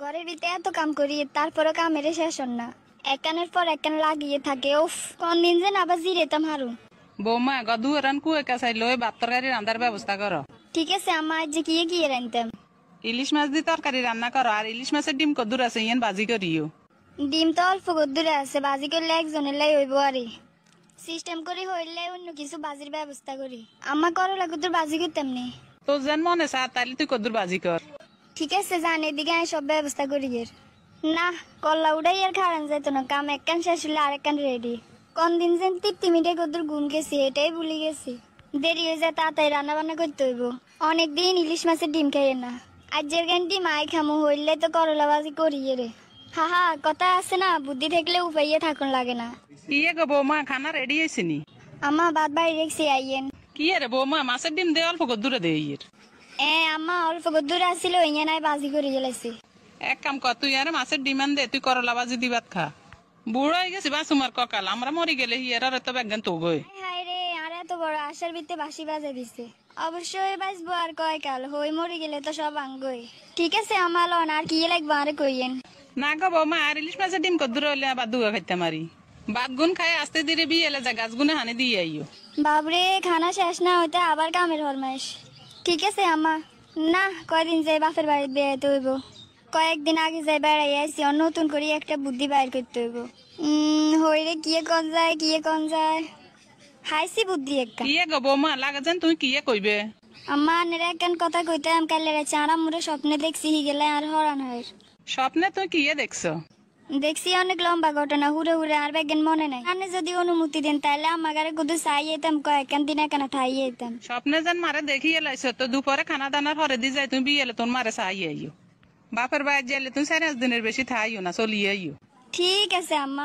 ঘরের ভিতরে এত কাম করি তারপরে কামের শেষ হন না, একখানের পর একখান লাগিয়ে থাকে। উফ, কোন দিন যেন আবার জিরেতাম হারুন। বৌমা গদু রান কুয়ে কাছাই লই ভাত তরকারি রান্নার ব্যবস্থা করো। ঠিক আছে আম্মা, আজ যে কি রানতাম। ইলিশ মাছ দিয়ে তরকারি রান্না করো, আর ইলিশ মাছের ডিম কদ্দুর আছে ইয়ান বাজি করিও। ডিম তো অল্প দূরে আছে, বাজি করলে একজনের লাই হইব। আরে সিস্টেম করে হইলে অন্য কিছু বাজির ব্যবস্থা করি। আম্মা করলা কদ্দুর বাজি করতাম নি। তোর যেন মনে চা তাইলে তুই কদ্দুর বাজি কর। ঠিক আছে জান, এদিকে আমি সব ব্যবস্থা করি এর। না, কল্লা উড়াই আর খাড়ান যাইতো না, কাম একখান শেষ হলে আরেকখান রেডি। কোন দিন যেন 3 মিনিটে কদ্দুর ঘুম গেছি, এটাই ভুলে গেছি। দেরি হয়ে যায়, তাড়াতাড়ি রান্না বান্না করতে হইব। অনেকদিন ইলিশ মাছের ডিম খাইয়ে না, আজের গান ডিম আই খামো হইলে তো করলা বাজি করি রে। হা কথা আছে না, বুদ্ধি থাকলে উপাইয়ে থাকুন লাগে না। কি গো বৌমা, খানা রেডি হয়েছে নি? আম্মা বাদ বাড়ি রেখছি, আইয়েন। কি রে বৌমা, মাছের ডিম দে অল্প কদ্দুরে দে ইয়ের। আম্মা অল্প দূর আসছিল, ইয়ে নাই বাজি করে গেলেছি। এক কাম কর, তুই আর মাছের ডিমান দে, তুই করলা বাজি দিবাত খা। বুড়ো হয়ে গেছি বা তোমার ককাল, আমরা মরি গেলে হিয়ার আর তো ব্যাগান তো গই। হায় রে, আর এত বড় আশার ভিতরে বাসি বাজে দিছে। অবশ্যই বাঁচবো আর কয় কাল, হই মরি গেলে তো সব আঙ্গই। ঠিক আছে আমার লন, আর কি লাগবে আরে কইয়েন। না গো বৌমা, আর ইলিশ মাছের ডিম কদ্দুরে হলে আবার দুগা খাইতে মারি। বাদ গুন খাই আস্তে ধীরে বিয়ে এলে যা গাছ গুনে হানি দিয়ে আইও। বাবরে, খানা শেষ না হইতে আবার কামের হরমাইশ। ঠিক আছে আম্মা। না, কয়দিন যাই বাপের বাড়ি বেড়াইতে হইব। কয়েকদিন আগে যাই বেড়াই আইসি, নতুন করে একটা বুদ্ধি বাইর করতে হইব। হইরে কিয়ে কন যায় হাইসি বুদ্ধি একটা। কি গো বৌমা, লাগা যেন তুমি কি কইবে। আম্মা আনেরা একখান কথা কইতাম, কালে চারা মুড়ে স্বপ্নে দেখছি গেলে আর হরান হয়। স্বপ্নে তুই কি দেখছো? দেখছি অনেক লম্বা ঘটনা, হুড়ে আর বেগেন মনে নাই। আনে যদি অনুমতি দেন তাহলে আমাগারে কুদু চাই যেতাম, কয়েকখান দিন এখানে থাই যেতাম। স্বপ্নে যেন মারে দেখি এলাইছো তো, দুপুরে খানা দানার হরে দি যাই তুমি বিয়ে এলে তোর মারে চাই আইও। বাপের বাইরে যাইলে তুমি 4-5 দিনের বেশি থাইও না, চলিয়ে আইও। ঠিক আছে আম্মা।